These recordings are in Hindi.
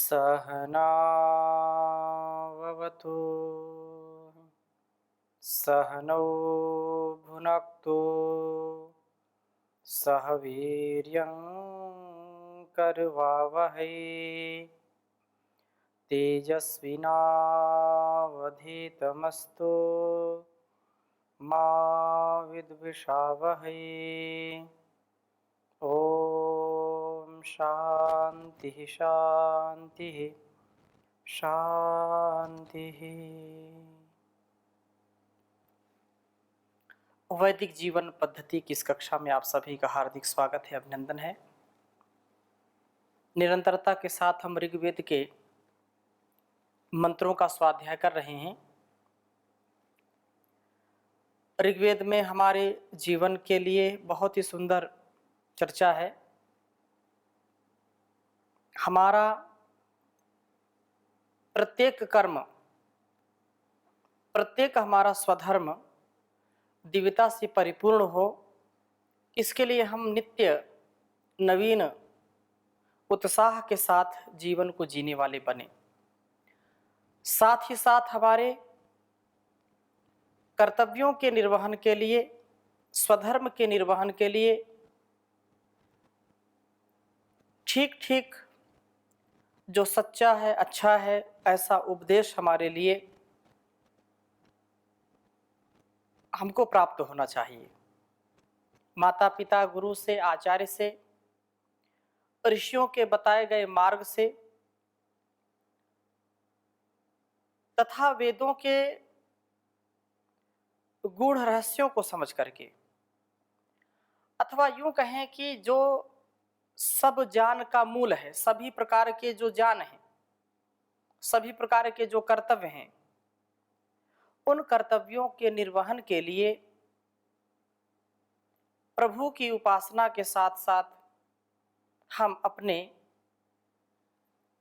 सहनाववतु सहनौ भुनक्तु सह वीर्यं करवावहै तेजस्विनावधीतमस्तु मा विद्विषावहै। ओम शांति शांति शांति। वैदिक जीवन पद्धति की इस कक्षा में आप सभी का हार्दिक स्वागत है, अभिनंदन है। निरंतरता के साथ हम ऋग्वेद के मंत्रों का स्वाध्याय कर रहे हैं। ऋग्वेद में हमारे जीवन के लिए बहुत ही सुंदर चर्चा है। हमारा प्रत्येक कर्म, प्रत्येक हमारा स्वधर्म दिव्यता से परिपूर्ण हो, इसके लिए हम नित्य नवीन उत्साह के साथ जीवन को जीने वाले बने। साथ ही साथ हमारे कर्तव्यों के निर्वहन के लिए, स्वधर्म के निर्वहन के लिए ठीक ठीक जो सच्चा है, अच्छा है, ऐसा उपदेश हमारे लिए हमको प्राप्त होना चाहिए। माता पिता, गुरु से, आचार्य से, ऋषियों के बताए गए मार्ग से तथा वेदों के गूढ़ रहस्यों को समझ करके, अथवा यूं कहें कि जो सब ज्ञान का मूल है, सभी प्रकार के जो ज्ञान हैं, सभी प्रकार के जो कर्तव्य हैं, उन कर्तव्यों के निर्वहन के लिए प्रभु की उपासना के साथ साथ हम अपने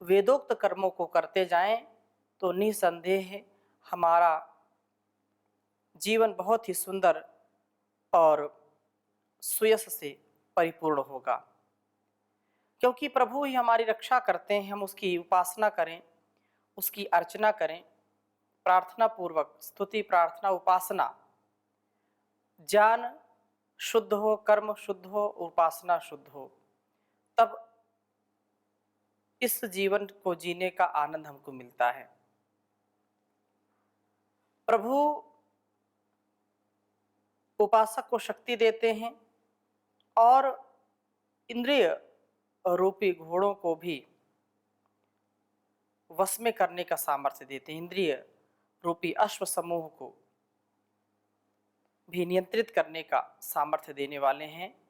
वेदोक्त कर्मों को करते जाएं तो निसंदेह हमारा जीवन बहुत ही सुंदर और सुयश से परिपूर्ण होगा। क्योंकि प्रभु ही हमारी रक्षा करते हैं। हम उसकी उपासना करें, उसकी अर्चना करें, प्रार्थना पूर्वक, स्तुति, प्रार्थना, उपासना, ज्ञान शुद्ध हो, कर्म शुद्ध हो, उपासना शुद्ध हो, तब इस जीवन को जीने का आनंद हमको मिलता है। प्रभु उपासक को शक्ति देते हैं और इंद्रिय रूपी घोड़ों को भी वश में करने का सामर्थ्य देते हैं। इंद्रिय रूपी अश्व समूह को भी नियंत्रित करने का सामर्थ्य देने वाले हैं।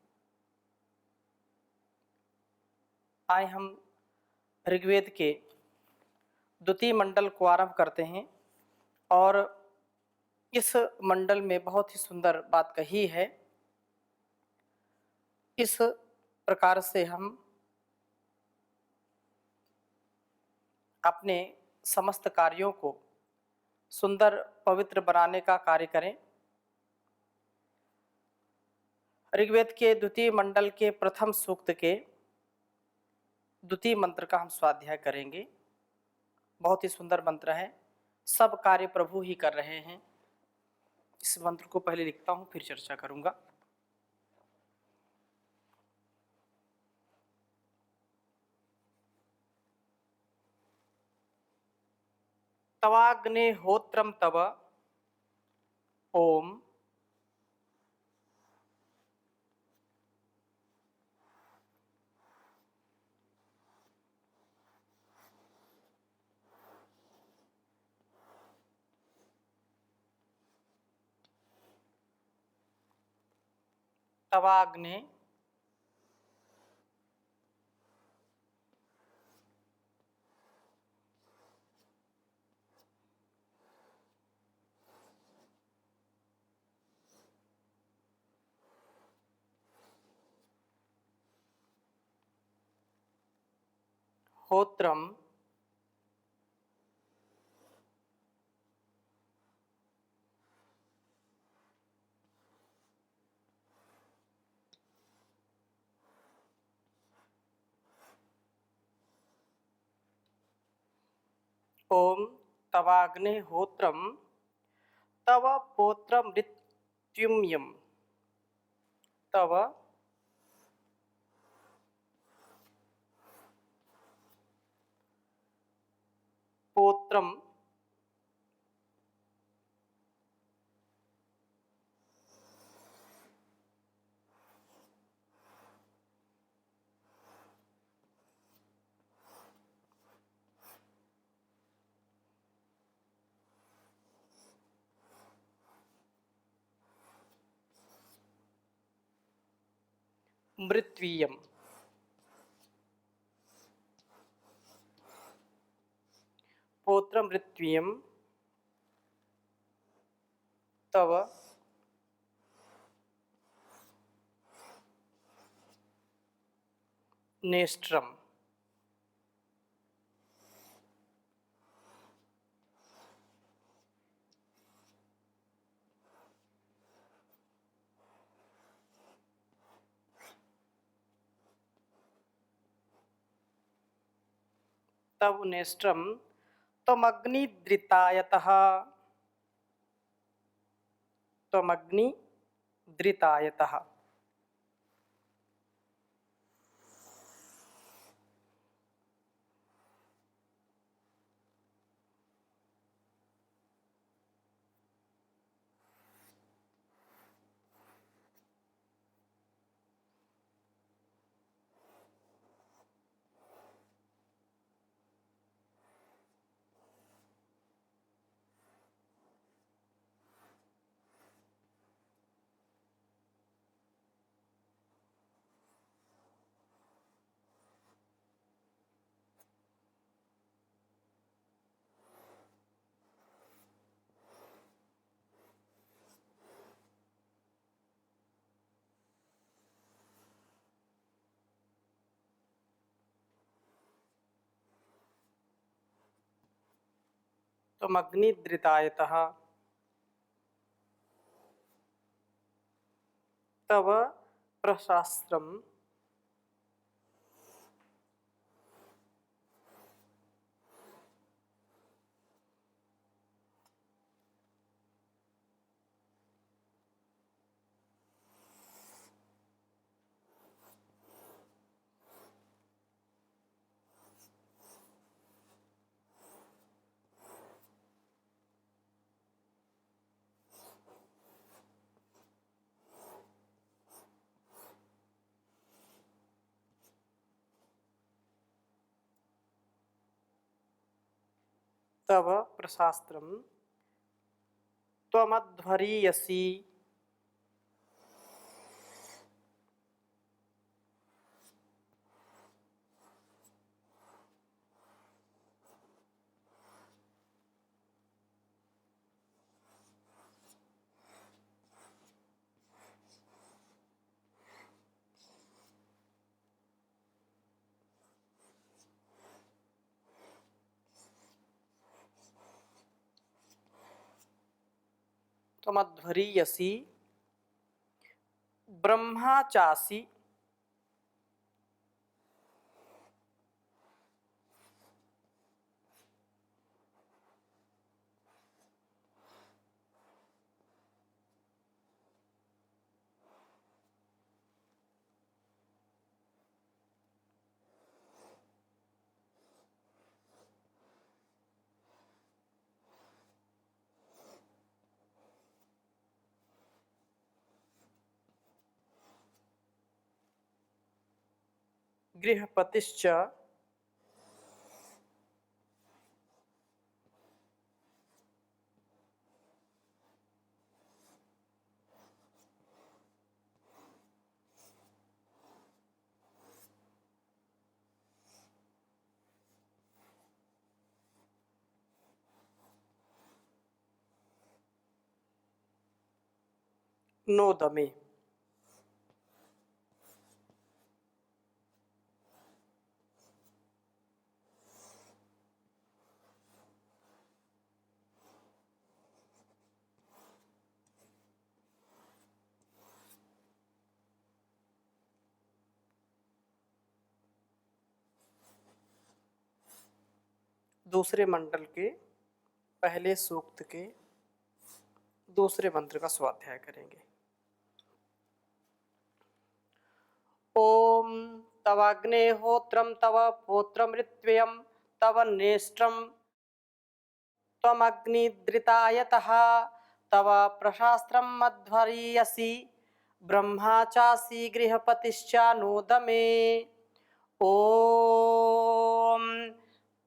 आए हम ऋग्वेद के द्वितीय मंडल को आरंभ करते हैं और इस मंडल में बहुत ही सुंदर बात कही है। इस प्रकार से हम अपने समस्त कार्यों को सुंदर पवित्र बनाने का कार्य करें। ऋग्वेद के द्वितीय मंडल के प्रथम सूक्त के द्वितीय मंत्र का हम स्वाध्याय करेंगे। बहुत ही सुंदर मंत्र है। सब कार्य प्रभु ही कर रहे हैं। इस मंत्र को पहले लिखता हूं, फिर चर्चा करूंगा। तवाग्नेहोत्रम तव ओम तवाग्ने होत्रम ओम तवाग्निहोत्रम तव पौत्रमृत्युम्यम तव पौत्रम मृत्वीयम पौत्रमृत्वीयम तव नेष्ट्रम तव नेष्ट्रम त्वमग्निद्रितायतः त्वमग्निद्रितायतः त्वमग्निद्रितायतः तव प्रशास्त्रम तव प्रशास्त्रम त्वमध्वरीयसी त्वमध्वरीयसी ब्रह्माचासी गृहपतिश्च नोदमे दूसरे मंडल के पहले सूक्त के दूसरे मंत्र का स्वाध्याय करेंगे। ओम तवाग्नेहोत्रम तव पोत्रम ऋत्व्यम तव नेष्ट्रम त्वमग्निद्रितायतः तव प्रशास्त्रम मध्वरीयसि ब्रह्मा चासि गृहपतिश्चानोदमे। ओम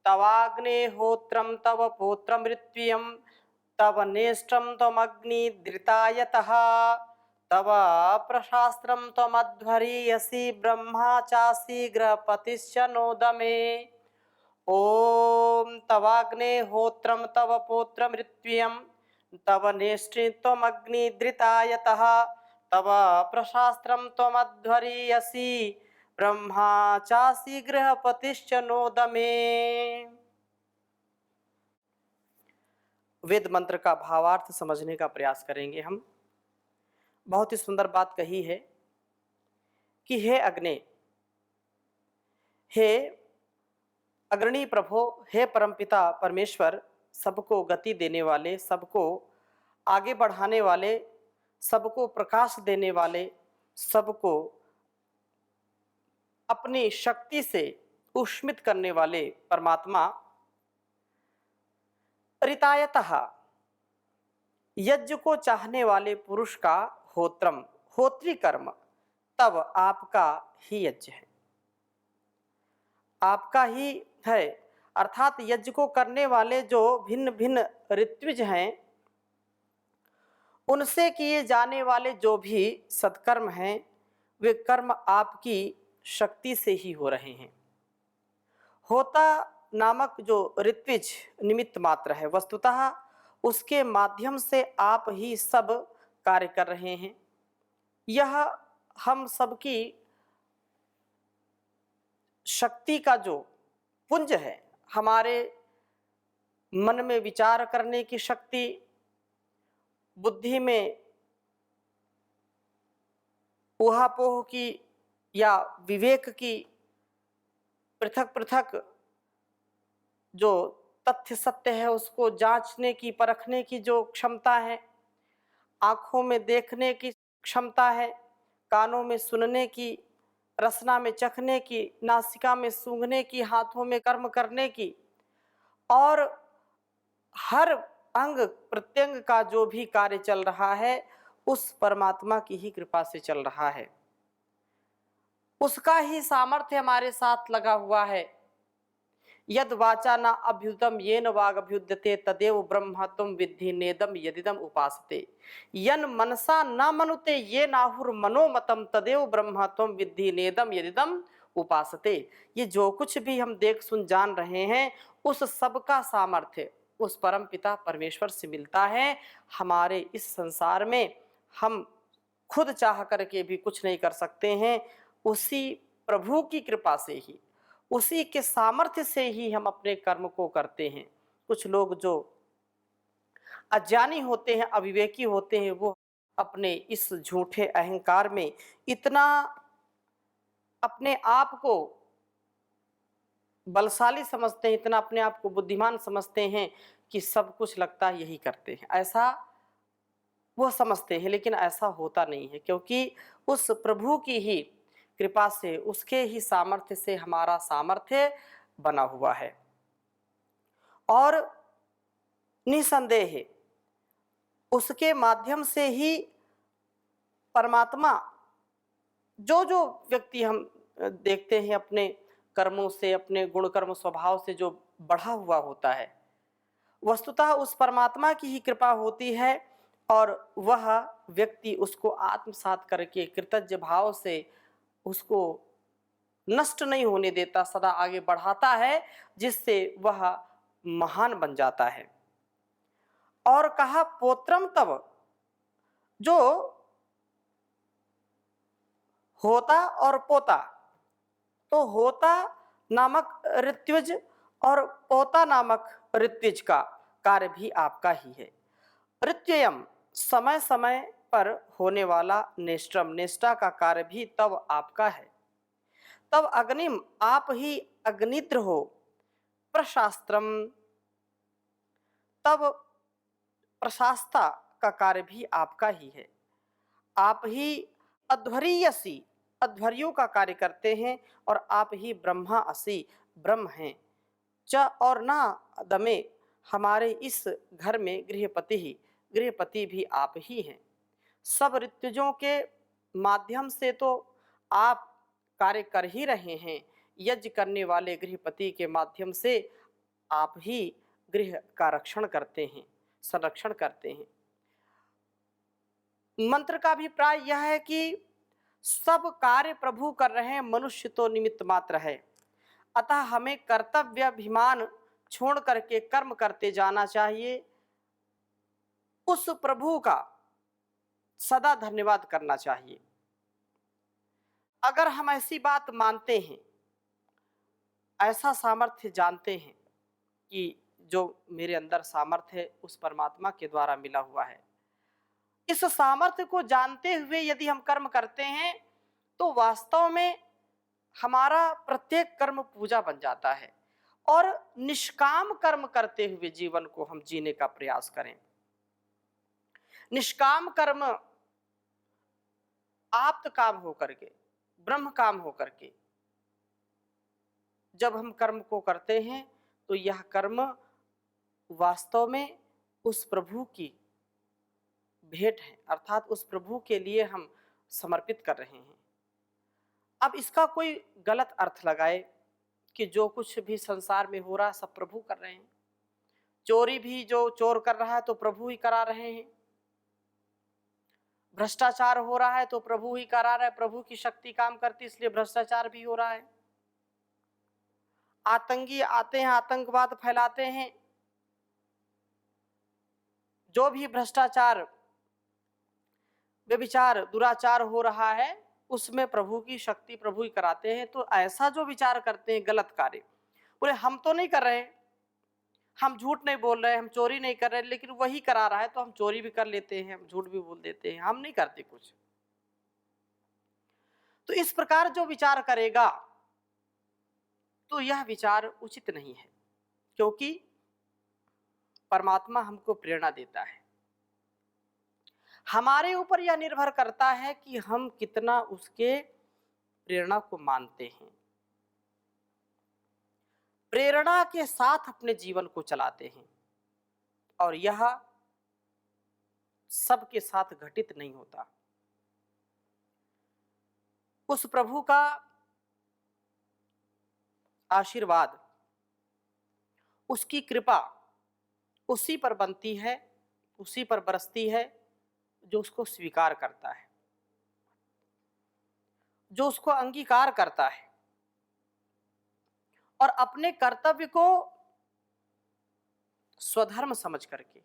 तवाग्नेहोत्रम तव पोत्रम ऋत्व्यम तव नेष्ट्रम त्वमग्निद्रितायतः तव प्रशास्त्रम त्वमध्वरीयसि ब्रह्मा चासि गृहपतिश्च नोदमे। ओम तवाग्नेहोत्रम तव पोत्रम ऋत्व्यम तव नेष्ट्री त्वमग्निद्रितायतः तव प्रशास्त्रम त्वमध्वरीयसि ब्रह्मा चासि गृहपतिश्च नोदमे। वेद मंत्र का भावार्थ समझने का प्रयास करेंगे हम। बहुत ही सुंदर बात कही है कि हे अग्नि, हे अग्रणी प्रभो, हे परमपिता परमेश्वर, सबको गति देने वाले, सबको आगे बढ़ाने वाले, सबको प्रकाश देने वाले, सबको अपनी शक्ति से उष्मित करने वाले परमात्मा, रितायतः यज्ञ को चाहने वाले पुरुष का होत्रम होत्री कर्म तब आपका ही यज्ञ है, आपका ही है। अर्थात यज्ञ को करने वाले जो भिन्न भिन्न ऋत्विज हैं, उनसे किए जाने वाले जो भी सत्कर्म हैं, वे कर्म आपकी शक्ति से ही हो रहे हैं। होता नामक जो ऋत्विज निमित्त मात्र है, वस्तुतः उसके माध्यम से आप ही सब कार्य कर रहे हैं। यह हम सबकी शक्ति का जो पुंज है, हमारे मन में विचार करने की शक्ति, बुद्धि में ऊहापोह की या विवेक की पृथक पृथक जो तथ्य सत्य है उसको जांचने की, परखने की जो क्षमता है, आँखों में देखने की क्षमता है, कानों में सुनने की, रसना में चखने की, नासिका में सूंघने की, हाथों में कर्म करने की, और हर अंग प्रत्यंग का जो भी कार्य चल रहा है उस परमात्मा की ही कृपा से चल रहा है। उसका ही सामर्थ्य हमारे साथ लगा हुआ है। यद वाचा न अभ्युदम येन वाग अभ्युद्यते तदेव ब्रह्म तुम विद्धि नेदम यदिदम उपासते। यन मनसा न मनुते ये नाहुर मनोमतम तदेव ब्रह्म तुम विद्धि नेदम यदिदम उपासते। ये जो कुछ भी हम देख सुन जान रहे हैं, उस सब का सामर्थ्य उस परम पिता परमेश्वर से मिलता है। हमारे इस संसार में हम खुद चाह करके भी कुछ नहीं कर सकते हैं। उसी प्रभु की कृपा से ही, उसी के सामर्थ्य से ही हम अपने कर्म को करते हैं। कुछ लोग जो अज्ञानी होते हैं, अविवेकी होते हैं, वो अपने इस झूठे अहंकार में इतना अपने आप को बलशाली समझते हैं, इतना अपने आप को बुद्धिमान समझते हैं कि सब कुछ लगता है यही करते हैं, ऐसा वो समझते हैं। लेकिन ऐसा होता नहीं है, क्योंकि उस प्रभु की ही कृपा से, उसके ही सामर्थ्य से हमारा सामर्थ्य बना हुआ है। और निसंदेह उसके माध्यम से ही परमात्मा, जो जो व्यक्ति हम देखते हैं अपने कर्मों से, अपने गुण कर्म स्वभाव से जो बढ़ा हुआ होता है, वस्तुतः उस परमात्मा की ही कृपा होती है। और वह व्यक्ति उसको आत्मसात करके कृतज्ञ भाव से उसको नष्ट नहीं होने देता, सदा आगे बढ़ाता है, जिससे वह महान बन जाता है। और कहा पोत्रम तव, जो होता और पोता, तो होता नामक ऋत्विज और पोता नामक ऋत्विज का कार्य भी आपका ही है। ऋत्व्यम समय समय पर होने वाला नेष्ट्रम, नेष्टा का कार्य भी तब आपका है। तब अग्निम, आप ही अग्निद्र हो, प्रशास्त्रम, तब प्रशास्ता का कार्य भी आपका ही है। आप ही अध्वर्यसी, अध्वर्यों का कार्य करते हैं, और आप ही ब्रह्मा असि, ब्रह्म हैं। च और ना दमे, हमारे इस घर में गृहपति ही, गृहपति भी आप ही हैं। सब ऋतुजों के माध्यम से तो आप कार्य कर ही रहे हैं, यज्ञ करने वाले गृहपति के माध्यम से आप ही गृह का रक्षण करते हैं, संरक्षण करते हैं। मंत्र का अभिप्राय यह है कि सब कार्य प्रभु कर रहे हैं, मनुष्य तो निमित्त मात्र है। अतः हमें कर्तव्य अभिमान छोड़ करके कर्म करते जाना चाहिए। उस प्रभु का सदा धन्यवाद करना चाहिए। अगर हम ऐसी बात मानते हैं, ऐसा सामर्थ्य जानते हैं कि जो मेरे अंदर सामर्थ्य है उस परमात्मा के द्वारा मिला हुआ है, इस सामर्थ्य को जानते हुए यदि हम कर्म करते हैं तो वास्तव में हमारा प्रत्येक कर्म पूजा बन जाता है। और निष्काम कर्म करते हुए जीवन को हम जीने का प्रयास करें। निष्काम कर्म आप्त काम होकर के, ब्रह्म काम होकर के जब हम कर्म को करते हैं तो यह कर्म वास्तव में उस प्रभु की भेंट है, अर्थात उस प्रभु के लिए हम समर्पित कर रहे हैं। अब इसका कोई गलत अर्थ लगाए कि जो कुछ भी संसार में हो रहा है सब प्रभु कर रहे हैं, चोरी भी जो चोर कर रहा है तो प्रभु ही करा रहे हैं, भ्रष्टाचार हो रहा है तो प्रभु ही करा रहा है, प्रभु की शक्ति काम करती इसलिए भ्रष्टाचार भी हो रहा है। आतंकी आते हैं, आतंकवाद फैलाते हैं, जो भी भ्रष्टाचार, व्यभिचार, दुराचार हो रहा है उसमें प्रभु की शक्ति प्रभु ही कराते हैं। तो ऐसा जो विचार करते हैं गलत कार्य, बोले हम तो नहीं कर रहे, हम झूठ नहीं बोल रहे, हम चोरी नहीं कर रहे, लेकिन वही करा रहा है तो हम चोरी भी कर लेते हैं, हम झूठ भी बोल देते हैं, हम नहीं करते कुछ। तो इस प्रकार जो विचार करेगा तो यह विचार उचित नहीं है, क्योंकि परमात्मा हमको प्रेरणा देता है। हमारे ऊपर यह निर्भर करता है कि हम कितना उसके प्रेरणा को मानते हैं, प्रेरणा के साथ अपने जीवन को चलाते हैं। और यह सबके साथ घटित नहीं होता। उस प्रभु का आशीर्वाद, उसकी कृपा उसी पर बनती है, उसी पर बरसती है जो उसको स्वीकार करता है, जो उसको अंगीकार करता है और अपने कर्तव्य को स्वधर्म समझ करके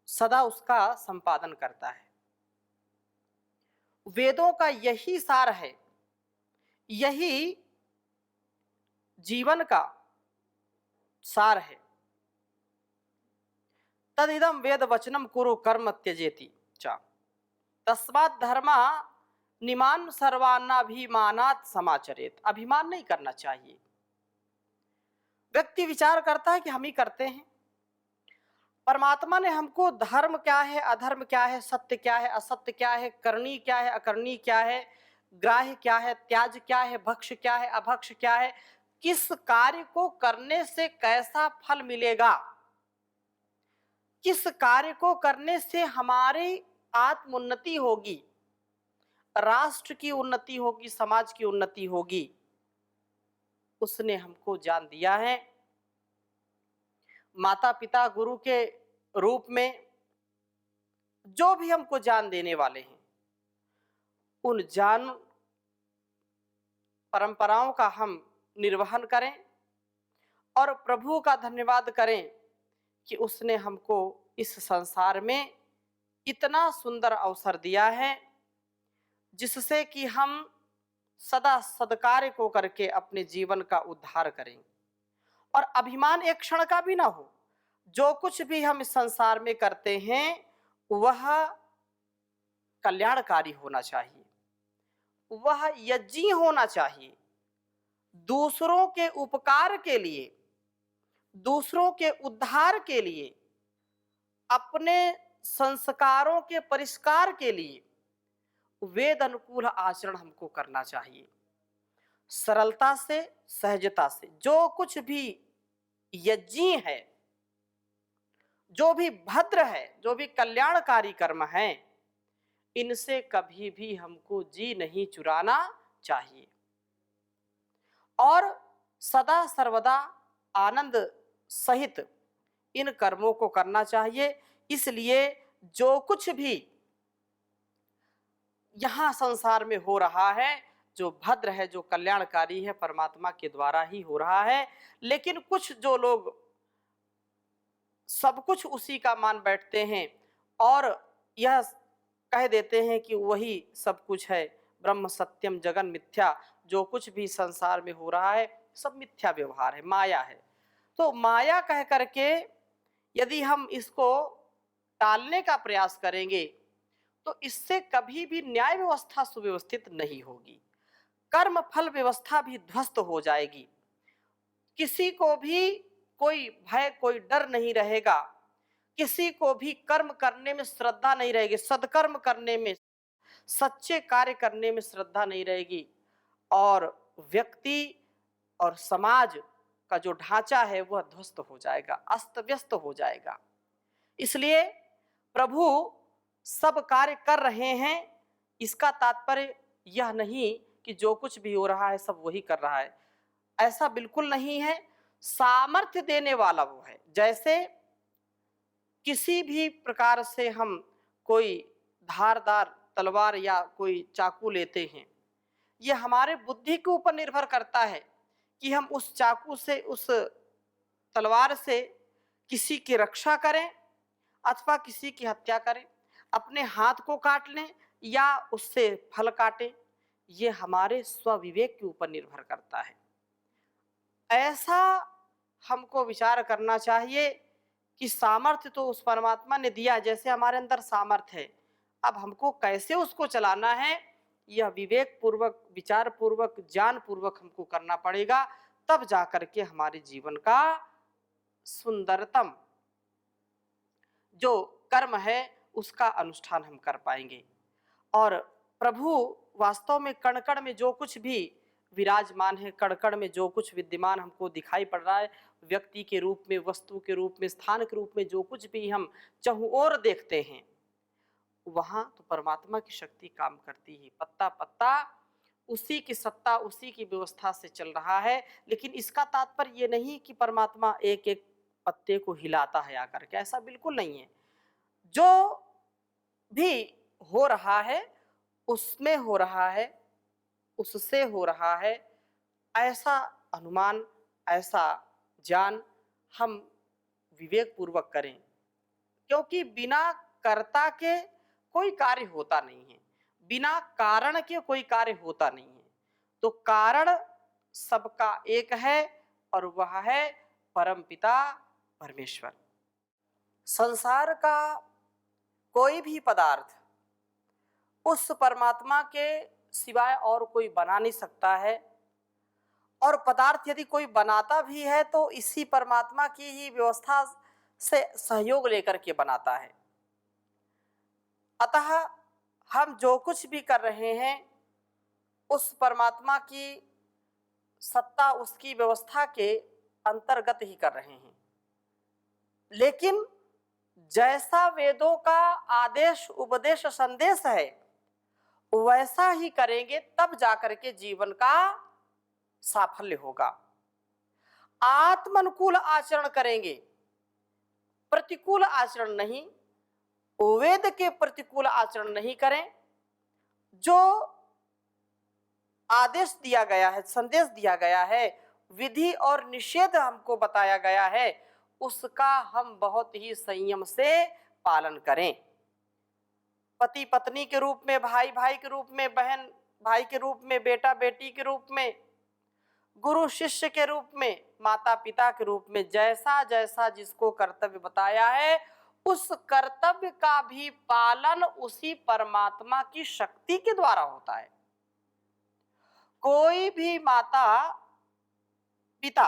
सदा उसका संपादन करता है। वेदों का यही सार है, यही जीवन का सार है। तदिदम वेद वचनम कुरु कर्म त्यजेति चा तस्मात् धर्मा निमान सर्वान्नाभिमानात् समाचरेत। अभिमान नहीं करना चाहिए। व्यक्ति विचार करता है कि हम ही करते हैं। परमात्मा ने हमको धर्म क्या है, अधर्म क्या है, सत्य क्या है, असत्य क्या है, करनी क्या है, अकरणी क्या है, ग्राह्य क्या है, त्याज क्या है, भक्ष क्या है, अभक्ष क्या है, किस कार्य को करने से कैसा फल मिलेगा, किस कार्य को करने से हमारी आत्मोन्नति होगी, राष्ट्र की उन्नति होगी, समाज की उन्नति होगी, उसने हमको जान दिया है। माता पिता गुरु के रूप में जो भी हमको जान देने वाले हैं, उन जान परंपराओं का हम निर्वहन करें और प्रभु का धन्यवाद करें कि उसने हमको इस संसार में इतना सुंदर अवसर दिया है जिससे कि हम सदा सद्कार्य को करके अपने जीवन का उद्धार करें और अभिमान एक क्षण का भी ना हो। जो कुछ भी हम इस संसार में करते हैं वह कल्याणकारी होना चाहिए, वह यज्ञी होना चाहिए, दूसरों के उपकार के लिए, दूसरों के उद्धार के लिए, अपने संस्कारों के परिष्कार के लिए वेद अनुकूल आचरण हमको करना चाहिए। सरलता से, सहजता से जो कुछ भी यज्ञी है, जो भी भद्र है, जो भी कल्याणकारी कर्म है, इनसे कभी भी हमको जी नहीं चुराना चाहिए और सदा सर्वदा आनंद सहित इन कर्मों को करना चाहिए। इसलिए जो कुछ भी यहाँ संसार में हो रहा है, जो भद्र है, जो कल्याणकारी है, परमात्मा के द्वारा ही हो रहा है। लेकिन कुछ जो लोग सब कुछ उसी का मान बैठते हैं और यह कह देते हैं कि वही सब कुछ है, ब्रह्म सत्यम जगन मिथ्या, जो कुछ भी संसार में हो रहा है सब मिथ्या व्यवहार है, माया है। तो माया कह करके यदि हम इसको टालने का प्रयास करेंगे तो इससे कभी भी न्याय व्यवस्था सुव्यवस्थित नहीं होगी, कर्म फल व्यवस्था भी ध्वस्त हो जाएगी, किसी को भी कोई भय, कोई डर नहीं रहेगा, किसी को भी कर्म करने में श्रद्धा नहीं रहेगी, सदकर्म करने में, सच्चे कार्य करने में श्रद्धा नहीं रहेगी और व्यक्ति और समाज का जो ढांचा है वह ध्वस्त हो जाएगा, अस्त व्यस्त हो जाएगा। इसलिए प्रभु सब कार्य कर रहे हैं, इसका तात्पर्य यह नहीं कि जो कुछ भी हो रहा है सब वही कर रहा है, ऐसा बिल्कुल नहीं है। सामर्थ्य देने वाला वो है। जैसे किसी भी प्रकार से हम कोई धारदार तलवार या कोई चाकू लेते हैं, ये हमारे बुद्धि के ऊपर निर्भर करता है कि हम उस चाकू से, उस तलवार से किसी की रक्षा करें अथवा किसी की हत्या करें, अपने हाथ को काट लें या उससे फल काटें, ये हमारे स्वविवेक के ऊपर निर्भर करता है। ऐसा हमको विचार करना चाहिए कि सामर्थ्य तो उस परमात्मा ने दिया, जैसे हमारे अंदर सामर्थ्य है, अब हमको कैसे उसको चलाना है यह विवेक पूर्वक, विचार पूर्वक, ज्ञान पूर्वक हमको करना पड़ेगा, तब जाकर के हमारे जीवन का सुंदरतम जो कर्म है उसका अनुष्ठान हम कर पाएंगे। और प्रभु वास्तव में कण कण में जो कुछ भी विराजमान है, कण कण में जो कुछ विद्यमान हमको दिखाई पड़ रहा है, व्यक्ति के रूप में, वस्तु के रूप में, स्थान के रूप में, जो कुछ भी हम चहुओर देखते हैं वहां तो परमात्मा की शक्ति काम करती है। पत्ता पत्ता उसी की सत्ता, उसी की व्यवस्था से चल रहा है। लेकिन इसका तात्पर्य ये नहीं कि परमात्मा एक एक पत्ते को हिलाता है आकर के, ऐसा बिल्कुल नहीं है। जो भी हो रहा है उसमें हो रहा है, उससे हो रहा है, ऐसा अनुमान, ऐसा ज्ञान हम विवेक पूर्वक करें, क्योंकि बिना कर्ता के कोई कार्य होता नहीं है, बिना कारण के कोई कार्य होता नहीं है। तो कारण सबका एक है और वह है परमपिता परमेश्वर। संसार का कोई भी पदार्थ उस परमात्मा के सिवाय और कोई बना नहीं सकता है, और पदार्थ यदि कोई बनाता भी है तो इसी परमात्मा की ही व्यवस्था से सहयोग लेकर के बनाता है। अतः हम जो कुछ भी कर रहे हैं उस परमात्मा की सत्ता, उसकी व्यवस्था के अंतर्गत ही कर रहे हैं। लेकिन जैसा वेदों का आदेश, उपदेश, संदेश है वैसा ही करेंगे तब जाकर के जीवन का साफल्य होगा। आत्मानुकूल आचरण करेंगे, प्रतिकूल आचरण नहीं, वेद के प्रतिकूल आचरण नहीं करें। जो आदेश दिया गया है, संदेश दिया गया है, विधि और निषेध हमको बताया गया है, उसका हम बहुत ही संयम से पालन करें। पति पत्नी के रूप में, भाई भाई के रूप में, बहन भाई के रूप में, बेटा बेटी के रूप में, गुरु शिष्य के रूप में, माता पिता के रूप में, जैसा जैसा जिसको कर्तव्य बताया है उस कर्तव्य का भी पालन उसी परमात्मा की शक्ति के द्वारा होता है। कोई भी माता पिता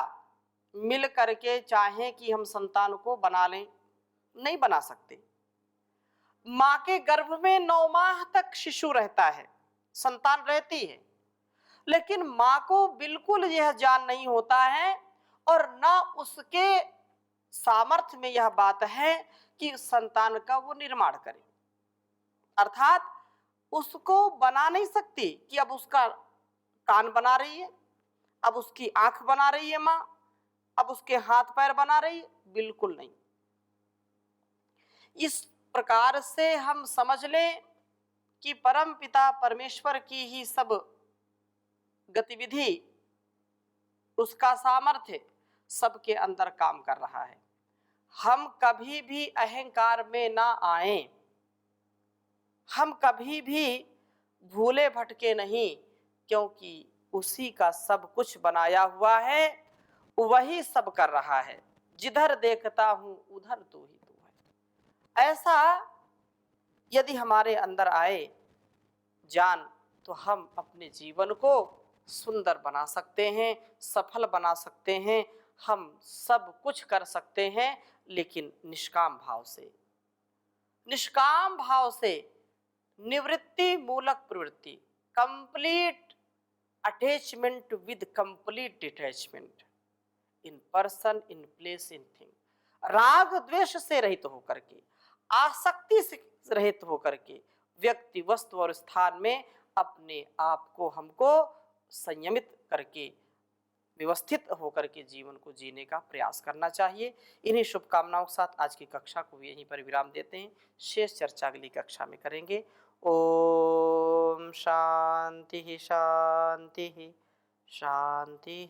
मिल करके चाहें कि हम संतान को बना लें, नहीं बना सकते। मां के गर्भ में 9 माह तक शिशु रहता है, संतान रहती है, लेकिन मां को बिल्कुल यह ज्ञान नहीं होता है और ना उसके सामर्थ्य में यह बात है कि संतान का वो निर्माण करे। अर्थात उसको बना नहीं सकती कि अब उसका कान बना रही है, अब उसकी आंख बना रही है मां, अब उसके हाथ पैर बना रही है, बिल्कुल नहीं। इस प्रकार से हम समझ लें कि परम पिता परमेश्वर की ही सब गतिविधि, उसका सामर्थ्य सबके अंदर काम कर रहा है। हम कभी भी अहंकार में ना आए, हम कभी भी भूले भटके नहीं, क्योंकि उसी का सब कुछ बनाया हुआ है, वही सब कर रहा है। जिधर देखता हूं उधर तू ही तू है। ऐसा यदि हमारे अंदर आए ज्ञान, तो हम अपने जीवन को सुंदर बना सकते हैं, सफल बना सकते हैं, हम सब कुछ कर सकते हैं, लेकिन निष्काम भाव से। निष्काम भाव से, निवृत्ति मूलक प्रवृत्ति, complete attachment with complete detachment in person, in place, in thing. राग द्वेष से रहित होकर के, आसक्ति से रहित होकर के, व्यक्ति, वस्तु और स्थान में अपने आप को हमको संयमित करके, व्यवस्थित होकर के जीवन को जीने का प्रयास करना चाहिए। इन्हीं शुभकामनाओं के साथ आज की कक्षा को यहीं पर विराम देते हैं। शेष चर्चा अगली कक्षा में करेंगे। ओम शांति शांति शांति।